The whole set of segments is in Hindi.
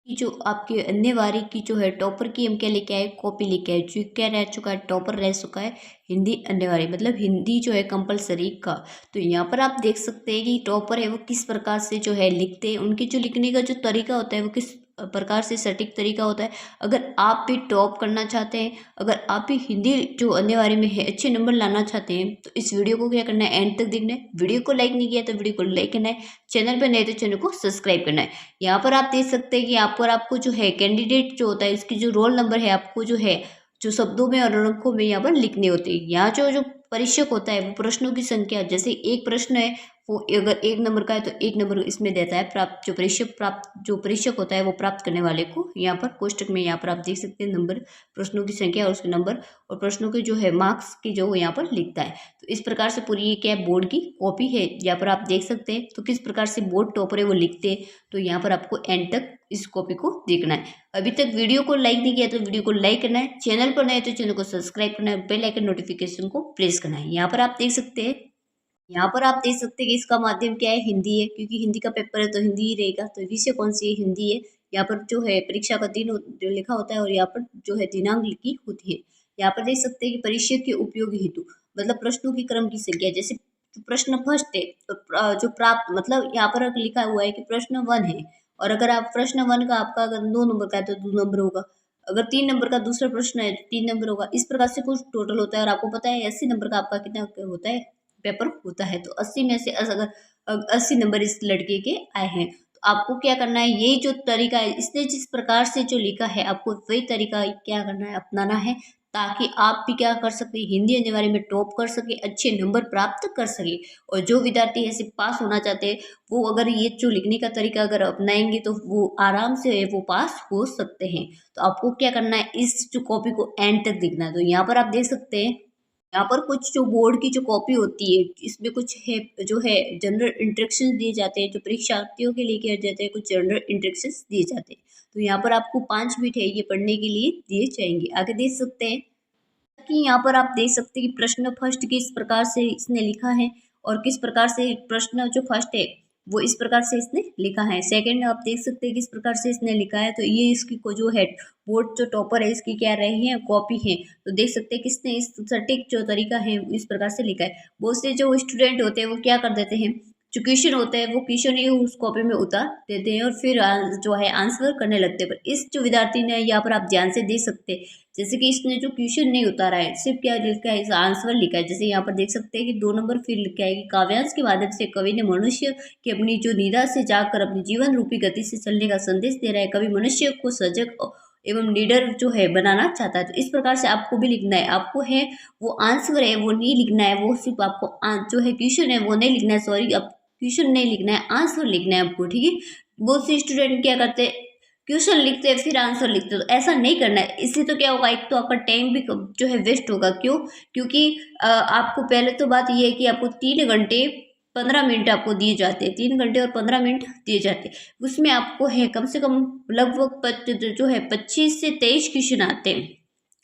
कि जो आपके अन्य बारी की जो है टॉपर की हम क्या लेके आए, कॉपी लेके आए। जो क्या रह चुका है, टॉपर रह चुका है हिंदी अन्य बारी, मतलब हिंदी जो है कंपलसरी का। तो यहाँ पर आप देख सकते हैं कि टॉपर है वो किस प्रकार से जो है लिखते हैं, उनकी जो लिखने का जो तरीका होता है वो किस प्रकार से सटीक तरीका होता है। अगर आप भी टॉप करना चाहते हैं, अगर आप भी हिंदी जो अन्य बारे में है अच्छे नंबर लाना चाहते हैं, तो इस वीडियो को क्या करना है, एंड तक देखना है। वीडियो को लाइक नहीं किया तो वीडियो को लाइक करना है, चैनल पर नए तो चैनल को सब्सक्राइब करना है। यहाँ पर आप देख सकते हैं कि आपको जो है कैंडिडेट जो होता है इसकी जो रोल नंबर है आपको जो है जो शब्दों में और अंकों में यहाँ पर लिखने होते हैं। यहाँ जो जो परीक्षक होता है वो प्रश्नों की संख्या, जैसे एक प्रश्न है वो अगर एक नंबर का है तो एक नंबर इसमें देता है प्राप्त, जो परीक्षक होता है वो प्राप्त करने वाले को यहाँ पर कोष्टक में यहाँ पर आप देख सकते हैं नंबर, प्रश्नों की संख्या और उसके नंबर और प्रश्नों के जो है मार्क्स की जो यहाँ पर लिखता है। तो इस प्रकार से पूरी ये क्या है, बोर्ड की कॉपी है। यहाँ पर आप देख सकते हैं तो किस प्रकार से बोर्ड टॉपर है वो लिखते हैं। तो यहाँ पर आपको एंड तक इस कॉपी को देखना है। अभी तक वीडियो को लाइक नहीं किया तो वीडियो को लाइक करना है, चैनल पर नए तो चैनल को सब्सक्राइब करना है, बेल आइकन नोटिफिकेशन को प्रेस करना है। यहाँ पर आप देख सकते हैं, यहाँ पर आप देख सकते हैं कि इसका माध्यम क्या है, हिंदी है, क्योंकि हिंदी का पेपर है तो हिंदी ही रहेगा। तो विषय कौन सी है, हिंदी है। यहाँ पर जो है परीक्षा का दिन जो लिखा होता है और यहाँ पर जो है दिनांक लिखी होती है। यहाँ पर देख सकते हैं कि परीक्षा के उपयोग हेतु, मतलब प्रश्नों की क्रम की संख्या, जैसे प्रश्न फर्स्ट है तो जो प्राप्त, मतलब यहाँ पर लिखा हुआ है कि प्रश्न 1 है, और अगर आप प्रश्न 1 का आपका अगर 2 नंबर का है तो 2 नंबर होगा। अगर 3 नंबर का दूसरा प्रश्न है तो 3 नंबर होगा। इस प्रकार से कुछ टोटल होता है और आपको पता है 80 नंबर का आपका कितना होता है, पेपर होता है। तो 80 में से अगर 80 नंबर इस लड़के के आए हैं, तो आपको क्या करना है, ये जो तरीका है इसने जिस प्रकार से जो लिखा है आपको वही तरीका क्या करना है, अपनाना है, ताकि आप भी क्या कर सके, हिंदी के बारे में टॉप कर सके, अच्छे नंबर प्राप्त कर सके। और जो विद्यार्थी ऐसे पास होना चाहते हैं वो अगर ये जो लिखने का तरीका अगर अपनाएंगे तो वो आराम से वो पास हो सकते हैं। तो आपको क्या करना है, इस जो कॉपी को एंड तक देखना है। तो यहाँ पर आप देख सकते हैं, यहाँ पर कुछ जो बोर्ड की जो कॉपी होती है इसमें कुछ है जो है जनरल इंस्ट्रक्शंस दिए जाते हैं, जो परीक्षार्थियों के लिए किए जाते हैं, कुछ जनरल इंस्ट्रक्शंस दिए जाते हैं। तो यहाँ पर आपको 5 मिनट है ये पढ़ने के लिए दिए जाएंगे। आगे देख सकते हैं कि यहाँ पर आप देख सकते हैं कि प्रश्न फर्स्ट किस प्रकार से इसने लिखा है और किस प्रकार से प्रश्न जो फर्स्ट है वो इस प्रकार से इसने लिखा है। सेकंड आप देख सकते हैं किस प्रकार से इसने लिखा है। तो ये इसकी को जो है बोर्ड जो टॉपर है इसकी क्या रही है, कॉपी है। तो देख सकते हैं किसने इस सटीक जो तरीका है इस प्रकार से लिखा है। बहुत से जो स्टूडेंट होते हैं वो क्या कर देते हैं, जो क्वेश्चन होते हैं वो क्वेश्चन ही उस कॉपी में उतार देते हैं और फिर जो है आंसर करने लगते हैं। पर इस जो विद्यार्थी ने यहाँ पर आप ध्यान से देख सकते हैं, जैसे कि इसने जो क्वेश्चन नहीं उतारा है, सिर्फ क्या लिखा है, इस आंसर लिखा है। जैसे यहाँ पर देख सकते हैं कि 2 नंबर फिर लिखा है कि काव्यांश के माध्यम से कवि ने मनुष्य की अपनी जो निदा से जाकर अपनी जीवन रूपी गति से चलने का संदेश दे रहा है। कवि मनुष्य को सजग एवं लीडर जो है बनाना चाहता है। तो इस प्रकार से आपको भी लिखना है। आपको है वो आंसर है वो नहीं लिखना है, वो सिर्फ आपको जो है क्वेश्चन है वो नहीं लिखना है, सॉरी अब क्वेश्चन नहीं लिखना है, आंसर लिखना है आपको, ठीक है। बहुत से स्टूडेंट क्या करते हैं, क्वेश्चन लिखते हैं फिर आंसर लिखते हैं, तो ऐसा नहीं करना है। इससे तो क्या होगा, एक तो आपका टाइम भी जो है वेस्ट होगा। क्यों, क्योंकि आपको पहले तो बात ये है कि आपको 3 घंटे 15 मिनट आपको दिए जाते हैं, 3 घंटे और 15 मिनट दिए जाते हैं। उसमें आपको है कम से कम लगभग जो है 25 से 23 क्वेश्चन आते हैं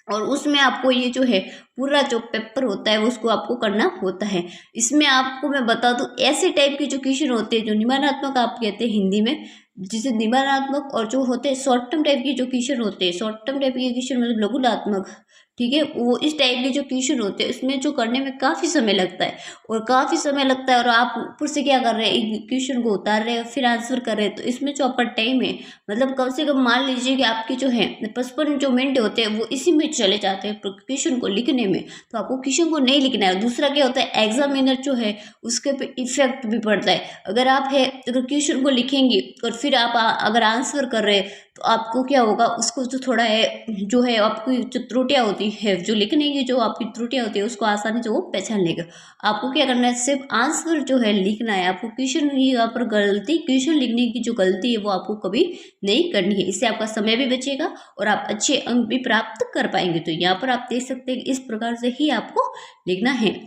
और उसमें आपको ये जो है पूरा जो पेपर होता है उसको आपको करना होता है। इसमें आपको मैं बता दूं ऐसे टाइप के जो क्वेश्चन होते हैं जो निमानात्मक आप कहते हैं हिंदी में, जिसे निमानात्मक, और जो होते हैं शॉर्ट टर्म टाइप के जो क्वेश्चन होते हैं, शॉर्ट टर्म टाइप के क्वेश्चन मतलब लघुनात्मक, ठीक है, वो इस टाइप के जो क्वेश्चन होते हैं उसमें जो करने में काफ़ी समय लगता है और काफ़ी समय लगता है और आप ऊपर से क्या कर रहे हैं, एक क्वेश्चन को उतार रहे हैं फिर आंसर कर रहे हैं। तो इसमें जो आपका टाइम है, मतलब कम से कम मान लीजिए कि आपके जो है 55 जो मिनट होते हैं वो इसी में चले जाते हैं क्वेश्चन को लिखने में। तो आपको क्वेश्चन को नहीं लिखना है। दूसरा क्या होता है, एग्जामिनर जो है उसके पे इफेक्ट भी पड़ता है। अगर आप है अगर क्वेश्चन को लिखेंगे और फिर आप अगर आंसर कर रहे हैं तो आपको क्या होगा, उसको जो थोड़ा है जो है आपकी जो त्रुटियाँ होती है, जो लिखने की जो आपकी त्रुटियाँ होती है उसको आसानी से वो पहचान लेगा। आपको क्या करना है, सिर्फ आंसर जो है लिखना है। आपको क्वेश्चन ही यहाँ पर गलती, क्वेश्चन लिखने की जो गलती है वो आपको कभी नहीं करनी है। इससे आपका समय भी बचेगा और आप अच्छे अंक भी प्राप्त कर पाएंगे। तो यहाँ पर आप देख सकते हैं इस प्रकार से ही आपको लिखना है।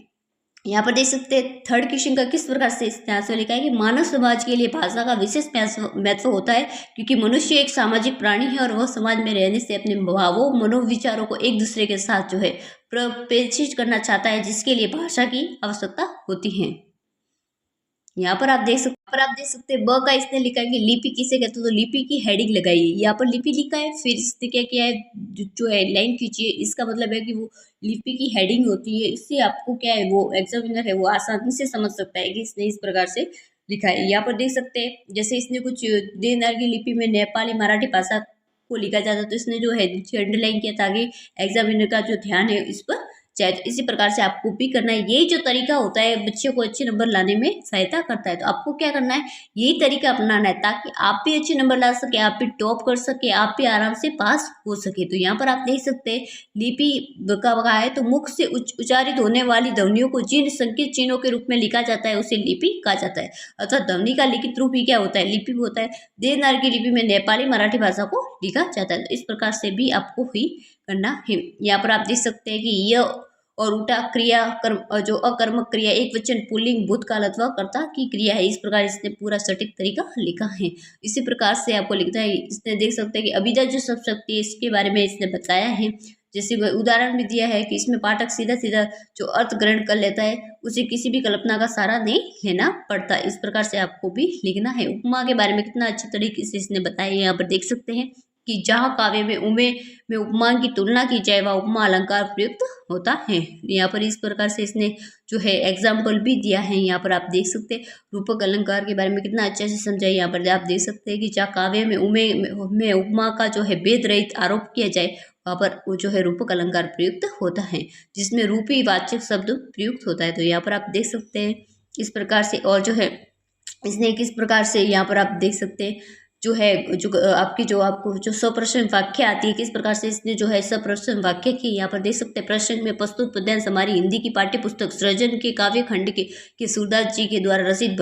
यहाँ पर देख सकते हैं थर्ड क्वेश्चन का किस प्रकार से इतिहास में लिखा है कि मानव समाज के लिए भाषा का विशेष महत्व होता है, क्योंकि मनुष्य एक सामाजिक प्राणी है और वह समाज में रहने से अपने भावों मनोविचारों को एक दूसरे के साथ जो है प्रपेक्षित करना चाहता है, जिसके लिए भाषा की आवश्यकता होती है। आप देख सकते हैं ब का इसने लिखा है कि लिपि किसे कहते हैं, तो लिपि की हेडिंग लगाई है। यहाँ पर लिपि लिखा है, फिर इसने क्या किया है, जो है लाइन खींची है। इसका मतलब है कि वो लिपि की हेडिंग होती है। इससे आपको क्या है, वो एग्जामिनर है वो आसानी से समझ सकता है कि इसने इस प्रकार से लिखा है। यहाँ पर देख सकते हैं जैसे इसने कुछ देवनागरी लिपि में नेपाली मराठी भाषा को लिखा जाता है, तो इसने जो है अंडरलाइन किया ताकि एग्जामिनर का जो ध्यान है इस पर चाहे। तो इसी प्रकार से आपको भी करना है। यही जो तरीका होता है बच्चे को अच्छे नंबर लाने में सहायता करता है। तो आपको क्या करना है, यही तरीका अपनाना है ताकि आप भी अच्छे नंबर ला सके, आप भी टॉप कर सके, आप भी आराम से पास हो सके। तो यहाँ पर आप देख सकते हैं लिपि का कहा है, तो मुख से उच्चारित होने वाली ध्वनियों को जिन संकेत चिन्हों के रूप में लिखा जाता है उसे लिपि कहा जाता है। अर्थात ध्वनि का लिखित रूप ही क्या होता है, लिपि होता है। देवनागरी की लिपि में नेपाली मराठी भाषा को लिखा जाता है। तो इस प्रकार से भी आपको ही करना है। यहाँ पर आप देख सकते हैं कि यह और उल्टा क्रिया कर्म, जो अकर्मक क्रिया एक वचन पुल्लिंग भूतकाल अथवा कर्ता की क्रिया है। इस प्रकार इसने पूरा सटीक तरीका लिखा है। इसी प्रकार से आपको लिखना है। इसने देख सकते हैं कि अभिधा जो शब्द शक्ति है इसके बारे में इसने बताया है। जैसे वह उदाहरण भी दिया है कि इसमें पाठक सीधा सीधा जो अर्थ ग्रहण कर लेता है, उसे किसी भी कल्पना का सहारा नहीं लेना पड़ता। इस प्रकार से आपको भी लिखना है। उपमा के बारे में कितना अच्छे तरीके से इसने बताया, यहाँ पर देख सकते हैं कि जहाँ काव्य में उमे में उपमा की तुलना की जाए वह उपमा अलंकार प्रयुक्त होता है। यहाँ पर इस प्रकार से इसने जो है एग्जाम्पल भी दिया है। यहाँ पर आप देख सकते हैं रूपक अलंकार के बारे में कितना अच्छे से समझाया। यहाँ पर आप देख सकते हैं कि जहाँ काव्य में उमे में उपमा का जो है भेद रहित आरोप किया जाए वहाँ पर वो जो है रूपक अलंकार प्रयुक्त होता है, जिसमें रूपी वाचक शब्द प्रयुक्त होता है। तो यहाँ पर आप देख सकते हैं इस प्रकार से। और जो है इसने किस प्रकार से, यहाँ पर आप देख सकते हैं जो है जो आपकी जो आपको जो सप्रश्न वाक्य आती है, किस प्रकार से इसने जो है सप्रश्न वाक्य की। यहाँ पर देख सकते हैं प्रश्न में प्रस्तुत पद्यांश हमारी हिंदी की पाठ्य पुस्तक सृजन के काव्य खंड के सूरदास जी के द्वारा रचित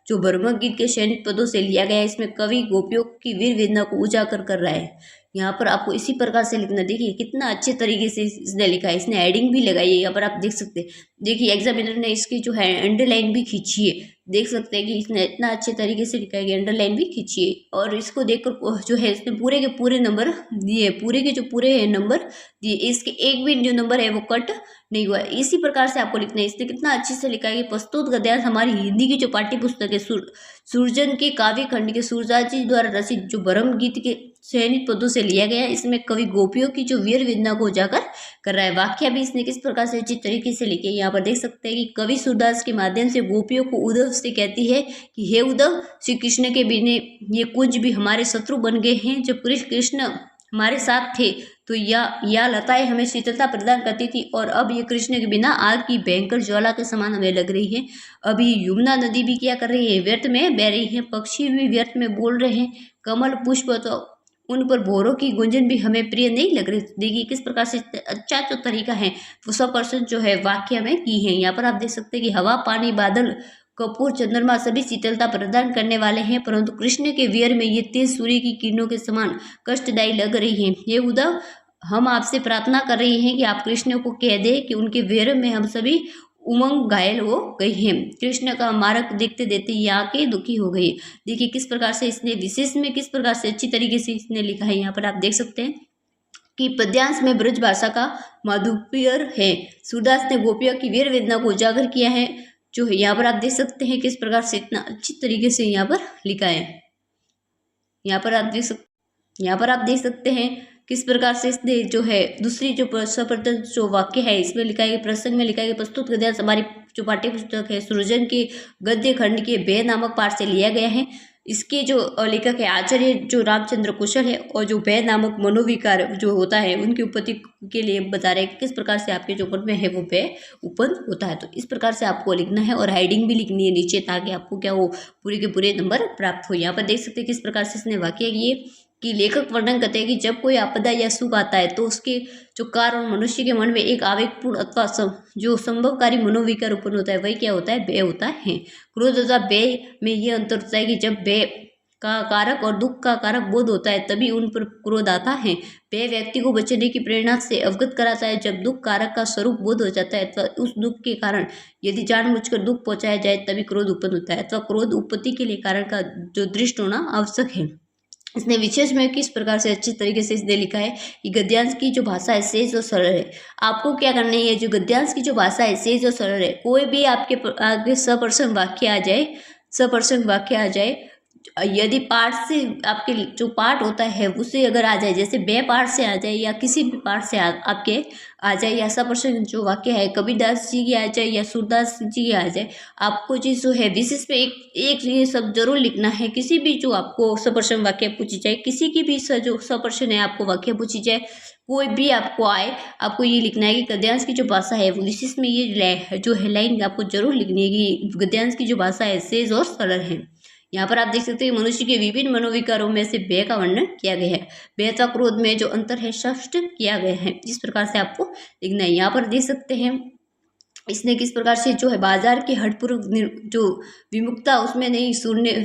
जो भ्रमर गीत के सैनिक पदों से लिया गया है। इसमें कवि गोपियों की वीर वेदना को उजागर कर रहा है। यहाँ पर आपको इसी प्रकार से लिखना। देखिए कितना अच्छे तरीके से इसने लिखा है, इसने हेडिंग भी लगाई है। यहाँ पर आप देख सकते हैं, देखिए एग्जामिनर ने इसकी जो है अंडरलाइन भी खींची है। देख सकते हैं कि इसने इतना अच्छे तरीके से लिखा है कि अंडरलाइन भी खींची है। और इसको देखकर जो है इसने पूरे के पूरे नंबर दिए, पूरे के जो पूरे नंबर दिए, इसके एक भी जो नंबर है वो कट नहीं हुआ। इसी प्रकार से आपको लिखना है। इसने कितना अच्छे से लिखा है कि प्रस्तुत गद्यांश हमारी हिंदी की जो पाठ्य पुस्तक है सूरजन के काव्य खंड के सूरदास जी द्वारा रचित जो भ्रम गीत के चयनित पदों से लिया गया है। इसमें कवि गोपियों की जो वीर वेदना को उजागर कर रहा है। वाक्य भी इसने किस प्रकार से अच्छी तरीके से लिखे। यहाँ पर देख सकते हैं कि कवि सूरदास के माध्यम से गोपियों को उद्धव से कहती है कि हे उद्धव, श्री कृष्ण के बिना ये कुंज भी हमारे शत्रु बन गए हैं। जब कृष्ण हमारे साथ थे तो या लताएं हमें शीतलता प्रदान करती थी, और अब ये कृष्ण के बिना आग की भयंकर ज्वाला के समान हमें लग रही है। अभी यमुना नदी भी क्या कर रही है, व्यर्थ में बह रही है। पक्षी भी व्यर्थ में बोल रहे हैं। कमल पुष्प तो उन पर भौरों की गुंजन भी हमें प्रिय नहीं लग रही। देखिए किस प्रकार से अच्छा जो तरीका है वो 100% जो है वाक्य में की है। यहाँ पर आप देख सकते हैं कि हवा, पानी, बादल, कपूर, चंद्रमा सभी शीतलता प्रदान करने वाले हैं, परंतु कृष्ण के वियर में ये तेज सूर्य की किरणों के समान कष्टदायी लग रही हैं। ये उद्धव, हम आपसे प्रार्थना कर रहे हैं कि आप कृष्ण को कह दे कि उनके वियर में हम सभी उमंग घायल हो गई है। कृष्ण का मार्ग देखते देखते ये आके दुखी हो गई। देखिए किस प्रकार से इसने विशेष में किस प्रकार से अच्छी तरीके से इसने लिखा है। यहाँ पर आप देख सकते हैं कि पद्यांश में ब्रज भाषा का माधुर्य है। सूरदास ने गोपियों की वीर वेदना को उजागर किया है। जो है यहाँ पर आप देख सकते हैं किस प्रकार से इतना अच्छी तरीके से यहाँ पर लिखा है। यहाँ पर आप देख सकते हैं किस प्रकार से इसने जो है दूसरी जो सर्वप्रथम जो वाक्य है इसमें लिखा है, प्रसंग में लिखा है कि प्रस्तुत गद्यांश हमारी जो पाठ्य पुस्तक है सृजन के गद्य खंड के बे नामक पाठ से लिया गया है। इसके जो लेखक है आचार्य जो रामचंद्र कुशल है, और जो बे नामक मनोविकार जो होता है उनकी उत्पत्ति के लिए बता रहे हैं कि किस प्रकार से आपके जो मन में है वो बे उत्पन्न होता है। तो इस प्रकार से आपको लिखना है और हेडिंग भी लिखनी है नीचे, ताकि आपको क्या वो पूरे के पूरे नंबर प्राप्त हो। यहाँ पर देख सकते हैं किस प्रकार से इसने वाक्य किए कि लेखक वर्णन करते हैं कि जब कोई आपदा या सुख आता है तो उसके जो कारण मनुष्य के मन में एक आवेगपूर्ण अथवा जो संभवकारी मनोविकार उत्पन्न होता है वही क्या होता है, व्यय होता है। क्रोध तथा व्यय में ये अंतर होता है कि जब व्यय का कारक और दुख का कारक बोध होता है तभी उन पर क्रोध आता है। व्यय व्यक्ति को बचने की प्रेरणा से अवगत कराता है। जब दुख कारक का स्वरूप बोध हो जाता है अथवा उस दुख के कारण यदि जानबूझकर दुख पहुंचाया जाए तभी क्रोध उत्पन्न होता है, अथवा क्रोध उत्पत्ति के लिए कारण का जो दृष्ट होना आवश्यक है। इसने विशेष में किस प्रकार से अच्छी तरीके से इसने लिखा है कि गद्यांश की जो भाषा है सहज और सरल है। आपको क्या करना है, जो गद्यांश की जो भाषा है सहज और सरल है। कोई भी आपके आगे सप्रश्न वाक्य आ जाए सप्रसंग वाक्य आ जाए, यदि पाठ से आपके जो पाठ होता है उससे अगर आ जाए, जैसे बे पाठ से आ जाए या किसी भी पाठ से आपके आ जाए, या सप्रसंग जो वाक्य है कबीरदास जी की आ जाए या सूरदास जी की आ जाए, आपको चीज़ जो है विशेष में एक ये सब जरूर लिखना है। किसी भी जो आपको सप्रसंग वाक्य पूछी जाए, किसी की भी जो सप्रसंग है आपको वाक्य पूछी जाए, कोई भी आपको आए, आपको ये लिखना है कि गद्यांश की जो भाषा है वो विशेष में ये जो है लाइन आपको जरूर लिखनी है कि गद्यांश की जो भाषा है सहज और सरल है। यहाँ पर आप देख सकते हैं मनुष्य के विभिन्न मनोविकारों में से भय का वर्णन किया गया है। भय अथवा क्रोध में जो अंतर है स्पष्ट किया गया है। इस प्रकार से आपको लिखना है। यहाँ पर देख सकते हैं इसने किस प्रकार से जो है बाजार के हठपूर्वक जो विमुक्ता उसमें नहीं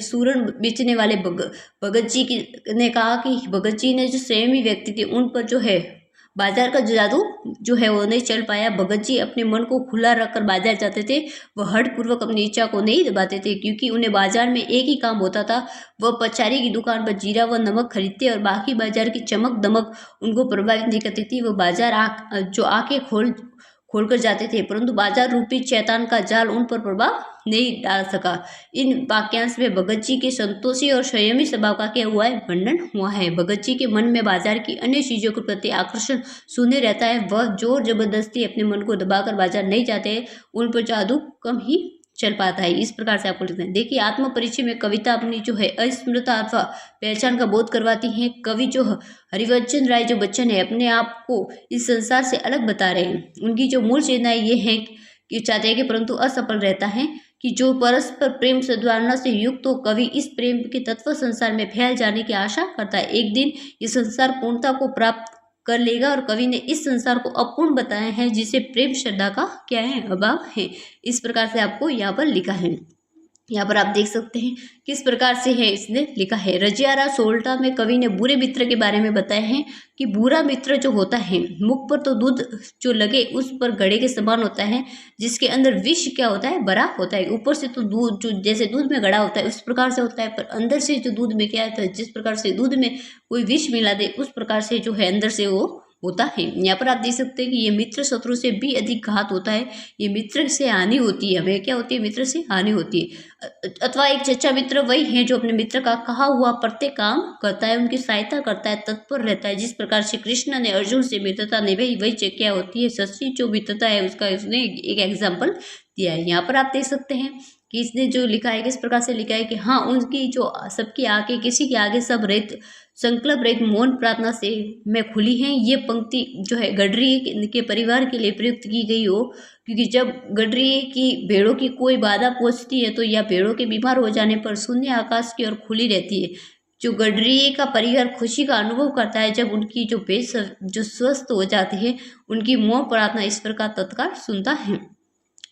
सूरन बेचने वाले भगत जी की ने कहा कि भगत जी ने जो संयमी व्यक्ति थे उन पर जो है बाजार का जादू जो है वो नहीं चल पाया। भगत जी अपने मन को खुला रखकर बाजार जाते थे, वह हठपूर्वक अपनी इच्छा को नहीं दबाते थे, क्योंकि उन्हें बाजार में एक ही काम होता था, वह पचारी की दुकान पर जीरा व नमक खरीदते और बाकी बाजार की चमक दमक उनको प्रभावित नहीं करती थी। वह बाजार जो आके खोलकर जाते थे, परंतु बाजार रूपी शैतान का जाल उन पर प्रभाव नहीं डाल सका। इन वाक्यांश में भगत जी के संतोषी और संयमी स्वभाव का क्या हुआ है, वर्णन हुआ है। भगत जी के मन में बाजार की अन्य चीजों के प्रति आकर्षण शून्य रहता है। वह जोर जबरदस्ती अपने मन को दबाकर बाजार नहीं जाते, उन पर जादू कम ही चल पाता है। इस प्रकार से आपको लिखना है। देखिए आत्म परिचय में कविता अपनी जो है अस्मृता अथवा पहचान का बोध करवाती है। कवि जो हरिवंश राय जो बच्चन है अपने आप को इस संसार से अलग बता रहे हैं। उनकी जो मूल चेतनाएं ये है कि चाहते हैं कि परंतु असफल रहता है कि जो परस्पर प्रेम सद्भावना से युक्त तो कवि इस प्रेम के तत्व संसार में फैल जाने की आशा करता है। एक दिन ये संसार पूर्णता को प्राप्त कर लेगा और कवि ने इस संसार को अपूर्ण बताया है, जिसे प्रेम श्रद्धा का क्या है, अभाव है। इस प्रकार से आपको यहाँ पर लिखा है। यहाँ पर आप देख सकते हैं किस प्रकार से है इसने लिखा है। रजियारा सोल्टा में कवि ने बुरे मित्र के बारे में बताया है कि बुरा मित्र जो होता है मुख पर तो दूध जो लगे उस पर घड़े के समान होता है, जिसके अंदर विष क्या होता है, भरा होता है। ऊपर से तो दूध जो जैसे दूध में घड़ा होता है उस प्रकार से होता है, पर अंदर से जो दूध में क्या होता है, जिस प्रकार से दूध में कोई विष मिला दे उस प्रकार से जो है अंदर से वो होता है। यहाँ पर आप देख सकते हैं कि ये मित्र शत्रु से भी अधिक घात होता है। ये मित्र से हानि होती है, हमें क्या होती है, मित्र से हानि होती है। अथवा एक सच्चा मित्र वही है जो अपने मित्र का कहा हुआ प्रत्येक काम करता है, उनकी सहायता करता है, तत्पर रहता है। जिस प्रकार से कृष्ण ने अर्जुन से मित्रता निभाई वही क्या होती है, सच्ची जो मित्रता है उसका उसने एक एग्जाम्पल दिया है। यहाँ पर आप देख सकते हैं कि इसने जो लिखा है किस प्रकार से लिखा है कि हाँ उनकी जो सबके आगे किसी के आगे सब रहित संकल्प रहित मौन प्रार्थना से मैं खुली है। ये पंक्ति जो है गडरी के परिवार के लिए प्रयुक्त की गई हो, क्योंकि जब गडरी की भेड़ों की कोई बाधा पहुंचती है तो यह भेड़ों के बीमार हो जाने पर शून्य आकाश की ओर खुली रहती है। जो गडरी का परिवार खुशी का अनुभव करता है जब उनकी जो पेट जो स्वस्थ हो जाती है, उनकी मौन प्रार्थना इस प्रकार तत्काल सुनता है।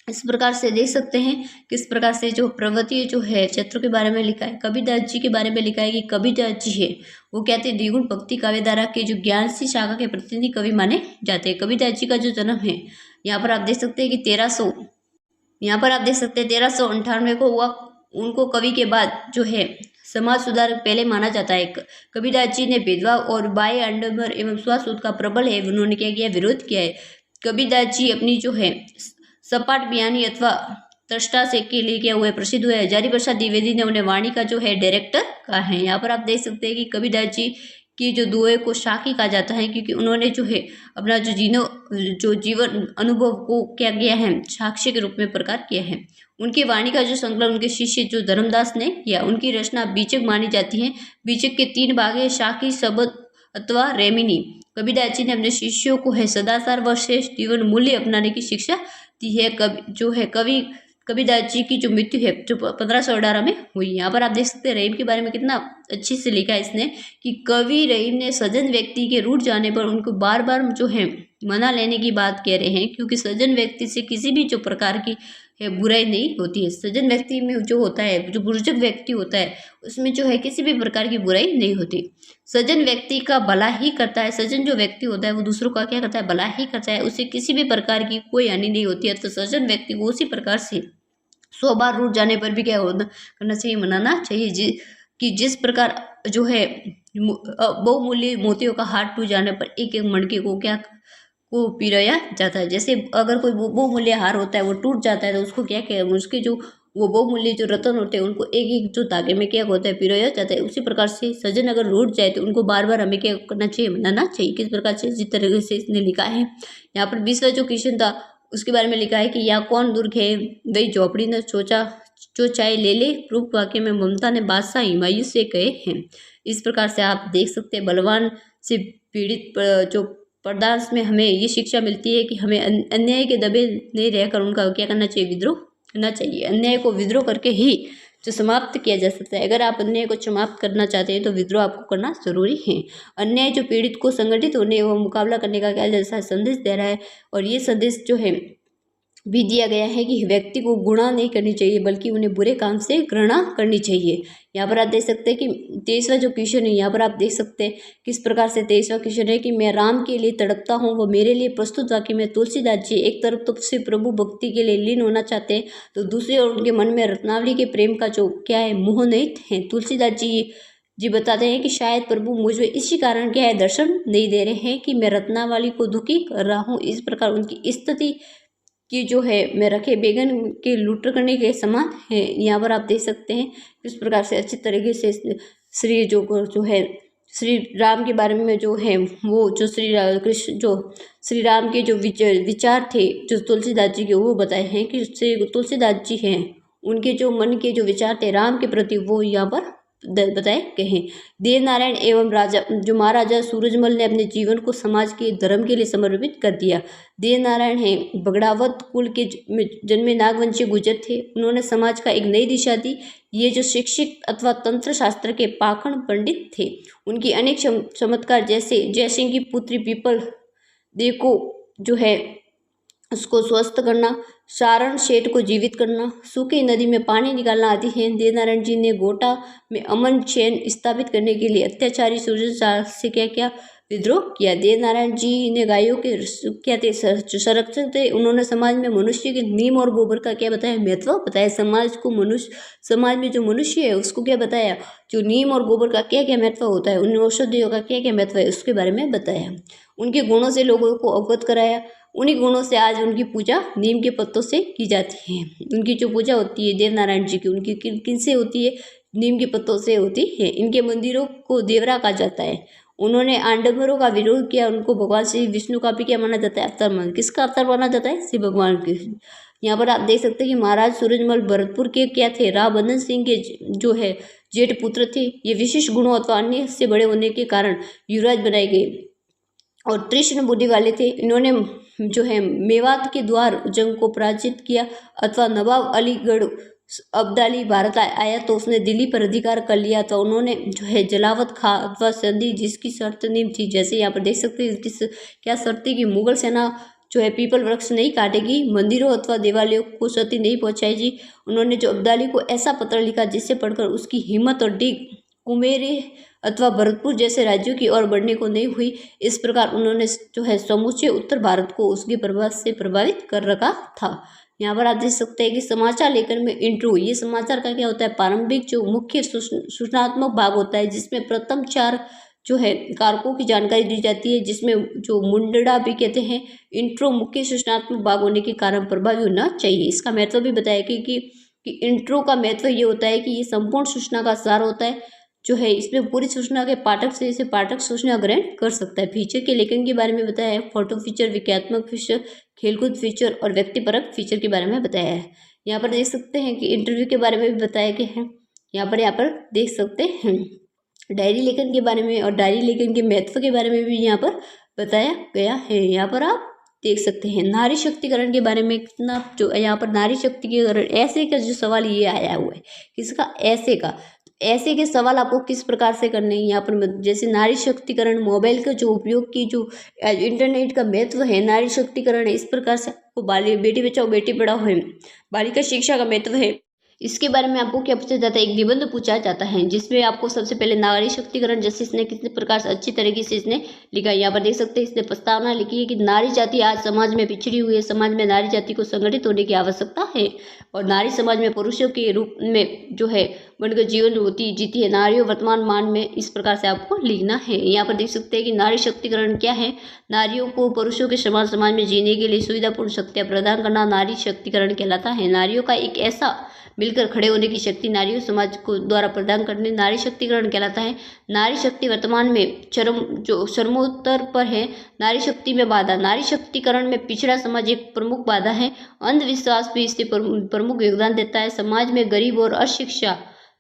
इस प्रकार से देख सकते हैं किस प्रकार से जो प्रवृत्ति जो है क्षेत्रों के बारे में लिखा है। कबीरदास जी के बारे में लिखा है कि कबीरदास जी है वो कहते हैं द्विगुण भक्ति काव्यधारा के जो ज्ञान सी शाखा के प्रतिनिधि कवि माने जाते हैं। कबीरदास जी का जो जन्म है यहाँ पर आप देख सकते हैं कि 1398 को हुआ। उनको कवि के बाद जो है समाज सुधारक पहले माना जाता है। कबीरदास जी ने भेदभाव और बाह्य आडंबर एवं स्वास्थ्य का प्रबल है उन्होंने क्या किया, विरोध किया है। कबीरदास जी अपनी जो है सपाट बयानी अथवा त्रष्टा से के लिए क्या हुए, प्रसिद्ध हुए। हजारी प्रसाद द्विवेदी ने उन्हें वाणी का जो है डायरेक्टर कहा है। यहाँ पर आप देख सकते हैं कि कबीरदास जी की जो दुए को साखी कहा जाता है, क्योंकि उन्होंने जो है अपना जो जीवन अनुभव को क्या किया है, साक्ष्य के रूप में प्रकार किया है। उनकी वाणी का जो संकलन उनके शिष्य जो धर्मदास ने किया, उनकी रचना बीचक मानी जाती है। बीचक के 3 भाग है, साखी, शबद अथवा रेमिनी। कबीरदास जी ने अपने शिष्यों को है सदाचार व श्रेष्ठ जीवन मूल्य अपनाने की शिक्षा दी है। कबीरदास जी की जो मृत्यु है जो 1518 में हुई। यहाँ पर आप देख सकते हैं रहीम के बारे में कितना अच्छे से लिखा है इसने कि कवि रहीम ने सज्जन व्यक्ति के रूठ जाने पर उनको बार बार जो है मना लेने की बात कह रहे हैं, क्योंकि सज्जन व्यक्ति से किसी भी जो प्रकार की है बुराई नहीं होती है। सज्जन व्यक्ति में जो होता है, जो बुजुर्ग व्यक्ति होता है, उसमें जो है किसी भी प्रकार की बुराई नहीं होती। सज्जन व्यक्ति का भला ही करता है। सज्जन जो व्यक्ति होता है वो दूसरों का क्या करता है, भला ही करता है, उससे किसी भी प्रकार की कोई हानि नहीं होती है। तो सज्जन व्यक्ति को उसी प्रकार से 100 बार रूठ जाने पर भी क्या करना चाहिए, मनाना चाहिए। कि जिस प्रकार जो है बहुमूल्य मोतियों का हार टूट जाने पर एक एक मणके को क्या को पिरोया जाता है। जैसे अगर कोई बहुमूल्य हार होता है वो टूट जाता है तो उसको क्या कहते हैं, उसके जो वो बहुमूल्य जो रत्न होते हैं उनको एक एक जो धागे में क्या होता है पिरोया जाता है। उसी प्रकार से सज्जन अगर रूठ जाए तो उनको बार बार हमें क्या करना चाहिए, मनाना चाहिए। किस प्रकार से, जिस तरह से इसने लिखा है यहाँ पर 20वां जो क्वेश्चन था उसके बारे में लिखा है कि यहाँ कौन दुर्ग है, वही झोपड़ी ने सोचा जो चाहे ले ले, रूप वाक्य में ममता ने बादशाह हुमायूं से कहे हैं। इस प्रकार से आप देख सकते हैं बलवान से पीड़ित जो पदार्थ में हमें ये शिक्षा मिलती है कि हमें अन्याय के दबे नहीं रहकर उनका क्या करना चाहिए, विद्रोह करना चाहिए। अन्याय को विद्रोह करके ही जो समाप्त किया जा सकता है। अगर आप अन्याय को समाप्त करना चाहते हैं तो विद्रोह आपको करना जरूरी है। अन्याय जो पीड़ित को संगठित होने व मुकाबला करने का क्या जैसा संदेश दे रहा है, और ये संदेश जो है भी दिया गया है कि व्यक्ति को गुणा नहीं करनी चाहिए बल्कि उन्हें बुरे काम से घृणा करनी चाहिए। यहाँ पर आप देख सकते हैं कि 23वां जो क्वेश्चन है, यहाँ पर आप देख सकते हैं किस प्रकार से 23वां क्वेश्चन है कि मैं राम के लिए तड़पता हूँ, वो मेरे लिए प्रस्तुत वाक्य में तुलसीदास जी एक तरफ तो से प्रभु भक्ति के लिए लीन होना चाहते हैं, तो दूसरी ओर उनके मन में रत्नावली के प्रेम का जो क्या है, मोह नहीं है। तुलसीदास जी बताते हैं कि शायद प्रभु मुझे इसी कारण क्या है, दर्शन नहीं दे रहे हैं कि मैं रत्नावली को दुखी कर रहा हूँ। इस प्रकार उनकी स्थिति कि जो है मैं रखे बैगन के लूट करने के समान है। यहाँ पर आप देख सकते हैं किस प्रकार से अच्छी तरीके से श्री जो है श्री राम के बारे में जो है वो जो श्री कृष्ण जो श्री राम के जो विचार थे जो तुलसीदास जी के, वो बताए हैं कि श्री तुलसीदास जी हैं उनके जो मन के जो विचार थे राम के प्रति वो यहाँ पर बताए गए हैं। देव नारायण एवं राजा जो महाराजा सूरजमल ने अपने जीवन को समाज के धर्म के लिए समर्पित कर दिया। देव नारायण हैं बगड़ावत कुल के जन्मे नागवंशी गुजर थे। उन्होंने समाज का एक नई दिशा दी। ये जो शिक्षित अथवा तंत्र शास्त्र के पाखंड पंडित थे। उनकी अनेक चमत्कार जैसे जयसिंह की पुत्री पीपल देव को जो है उसको स्वस्थ करना, सारण शेठ को जीवित करना, सूखी नदी में पानी निकालना आदि हैं। देवनारायण जी ने गोटा में अमन चैन स्थापित करने के लिए अत्याचारी सूरजमल से क्या क्या विद्रोह किया। देवनारायण जी ने गायों के क्या थे, संरक्षक थे। उन्होंने समाज में मनुष्य के नीम और गोबर का क्या बताया, महत्व बताया। समाज में जो मनुष्य है उसको क्या बताया, जो नीम और गोबर का क्या क्या महत्व होता है, उन औषधियों का क्या क्या महत्व है उसके बारे में बताया। उनके गुणों से लोगों को अवगत कराया। उन्हीं गुणों से आज उनकी पूजा नीम के पत्तों से की जाती है। उनकी जो पूजा होती है देवनारायण जी की, उनकी किन से होती है, नीम के पत्तों से होती है। इनके मंदिरों को देवरा कहा जाता है। उन्होंने आडंबरों का विरोध किया। उनको भगवान श्री विष्णु का भी क्या माना जाता है, अवतार माना। किसका अवतार माना जाता है, श्री भगवान के। यहाँ पर आप देख सकते हैं कि महाराज सूरजमल भरतपुर के क्या थे, राव बंदन सिंह के जो है जेठ पुत्र थे। ये विशिष्ट गुणों अथवा अन्य से बड़े होने के कारण युवराज बनाए गए और तीक्ष्ण बुद्धि वाले थे। इन्होंने जो है मेवात के द्वार जंग को पराजित किया अथवा नवाब अलीगढ़ अब्दाली भारत आया तो उसने दिल्ली पर अधिकार कर लिया। तो उन्होंने जो है जलावत खा अथवा संधि जिसकी शर्त नीम थी। जैसे यहाँ पर देख सकते हैं किस क्या शर्त थी कि मुगल सेना जो है पीपल वृक्ष नहीं काटेगी, मंदिरों अथवा देवालयों को क्षति नहीं पहुँचाएगी। उन्होंने जो अब्दाली को ऐसा पत्र लिखा जिससे पढ़कर उसकी हिम्मत और डिग कुमेरे अथवा भरतपुर जैसे राज्यों की ओर बढ़ने को नहीं हुई। इस प्रकार उन्होंने जो है समूचे उत्तर भारत को उसके प्रभाव से प्रभावित कर रखा था। यहाँ पर आप देख सकते हैं कि समाचार लेखन में इंट्रो, ये समाचार का क्या होता है, प्रारंभिक जो मुख्य सूचनात्मक भाग होता है जिसमें प्रथम 4 जो है कारकों की जानकारी दी जाती है, जिसमें जो मुंडड़ा भी कहते हैं। इंट्रो मुख्य सूचनात्मक भाग होने के कारण प्रभावी होना चाहिए। इसका महत्व भी बताया कि इंट्रो का महत्व ये होता है कि ये संपूर्ण सूचना का सार होता है जो है। इसमें पूरी सूचना के पाठक से इसे पाठक सूचना ग्रहण कर सकता है। फीचर के लेखन के बारे में बताया है। फोटो फीचर, विज्ञात्मक फीचर, खेलकूद फीचर और व्यक्तिपरक फीचर के बारे में बताया है। यहाँ पर देख सकते हैं कि इंटरव्यू के बारे में भी बताया गया है। यहाँ पर देख सकते हैं डायरी लेखन के बारे में और डायरी लेखन के महत्व के बारे में भी यहाँ पर बताया गया है। यहाँ पर आप देख सकते हैं नारी शक्तिकरण के बारे में कितना जो यहाँ पर नारी शक्तिकरण ऐसे का जो सवाल ये आया हुआ है, किसका, ऐसे के सवाल आपको किस प्रकार से करने हैं। यहाँ पर जैसे नारी शक्तिकरण, मोबाइल का जो उपयोग की जो इंटरनेट का महत्व है, नारी शक्तिकरण है। इस प्रकार से आपको बेटी बचाओ बेटी पढ़ाओ है, बालिका शिक्षा का महत्व है, इसके बारे में आपको क्या पूछा जाता है, एक निबंध पूछा जाता है जिसमें आपको सबसे पहले नारी शक्तिकरण जैसे इसने कितने प्रकार से अच्छी तरीके से इसने लिखा है। यहाँ पर देख सकते हैं इसने प्रस्तावना लिखी है कि नारी जाति आज समाज में पिछड़ी हुई है। समाज में नारी जाति को संगठित होने की आवश्यकता है और नारी समाज में पुरुषों के रूप में जो है बनकर जीवन जीती है। नारियों वर्तमान मान में इस प्रकार से आपको लिखना है। यहाँ पर देख सकते हैं कि नारी शक्तिकरण क्या है, नारियों को पुरुषों के समान समाज में जीने के लिए सुविधापूर्ण शक्तियाँ प्रदान करना नारी शक्तिकरण कहलाता है। नारियों का एक ऐसा मिलकर खड़े होने की शक्ति नारी और समाज को द्वारा प्रदान करने नारी शक्तिकरण कहलाता है। नारी शक्ति वर्तमान में चरमोत्तर पर है। नारी शक्ति में बाधा, नारी शक्तिकरण में पिछड़ा समाज एक प्रमुख बाधा है। अंधविश्वास भी इससे प्रमुख योगदान देता है। समाज में गरीब और अशिक्षा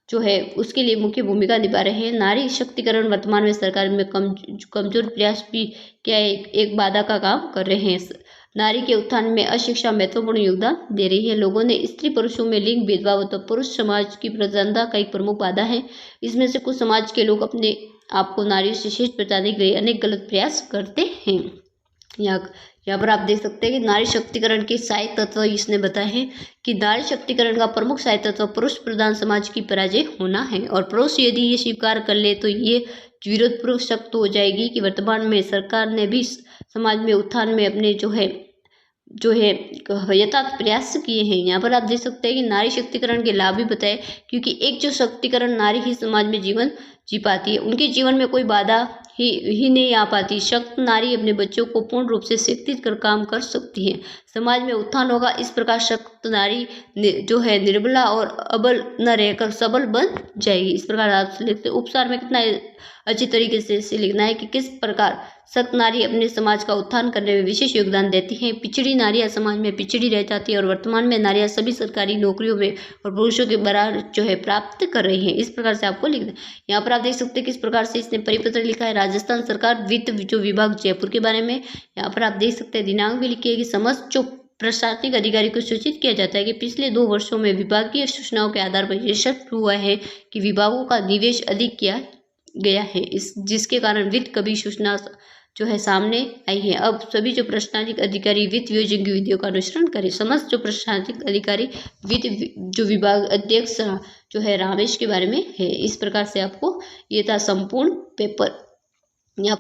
जो है उसके लिए मुख्य भूमिका निभा रहे हैं। नारी शक्तिकरण वर्तमान में सरकार में कमजोर प्रयास भी क्या एक बाधा का काम कर रहे हैं। नारी के उत्थान में अशिक्षा महत्वपूर्ण योगदान दे रही है। लोगों ने स्त्री पुरुषों में लिंग भेदभाव तो पुरुष समाज की प्रधानता का एक प्रमुख बाधा है। इसमें से कुछ समाज के लोग अपने आप को नारियों से श्रेष्ठ बताने के लिए अनेक गलत प्रयास करते हैं। यहाँ पर आप देख सकते हैं कि नारी शक्तिकरण के सहायक तत्व इसने बताए हैं कि नारी शक्तिकरण का प्रमुख सहायक तत्व पुरुष प्रधान समाज की पराजय होना है। और पुरुष यदि ये स्वीकार कर ले तो ये विरोध पूर्वक सख्त हो जाएगी कि वर्तमान में सरकार ने भी समाज में उत्थान में अपने जो है यथार्थ प्रयास किए हैं। यहाँ पर आप देख सकते हैं कि नारी शक्तिकरण के लाभ भी बताए, क्योंकि एक जो शक्तिकरण नारी ही समाज में जीवन जी पाती है, उनके जीवन में कोई बाधा ही नहीं आ पाती। शक्त नारी अपने बच्चों को पूर्ण रूप से शिक्षित कर काम कर सकती है। समाज में उत्थान होगा। इस प्रकार शक्त नारी जो है निर्बला और अबल न रहकर सबल बन जाएगी। इस प्रकार आप लिखते उपसार में कितना अच्छी तरीके से लिखना है कि किस प्रकार सख्त नारी अपने समाज का उत्थान करने में विशेष योगदान देती हैं। पिछड़ी नारियां समाज में पिछड़ी रह जाती है और वर्तमान में नारियां सभी सरकारी नौकरियों में और पुरुषों के बराबर जो है प्राप्त कर रही हैं। इस प्रकार से आपको लिखना है। यहाँ पर आप देख सकते हैं किस प्रकार से इसने परिपत्र लिखा है। राजस्थान सरकार वित्त जो विभाग जयपुर के बारे में यहाँ पर आप देख सकते हैं दिनांक भी लिखी है कि समस्त जो प्रशासनिक अधिकारी को सूचित किया जाता है कि पिछले 2 वर्षों में विभागीय सूचनाओं के आधार पर यह स्पष्ट हुआ है कि विभागों का निवेश अधिक किया गया है, जिसके कारण वित्त कभी सूचना जो है सामने आई है। अब सभी जो प्रशासनिक अधिकारी वित्त वियोजन की विधियों का अनुसरण करें। समस्त जो प्रशासनिक अधिकारी वित्त जो विभाग अध्यक्ष जो है रामेश के बारे में है। इस प्रकार से आपको ये था संपूर्ण पेपर। यहाँ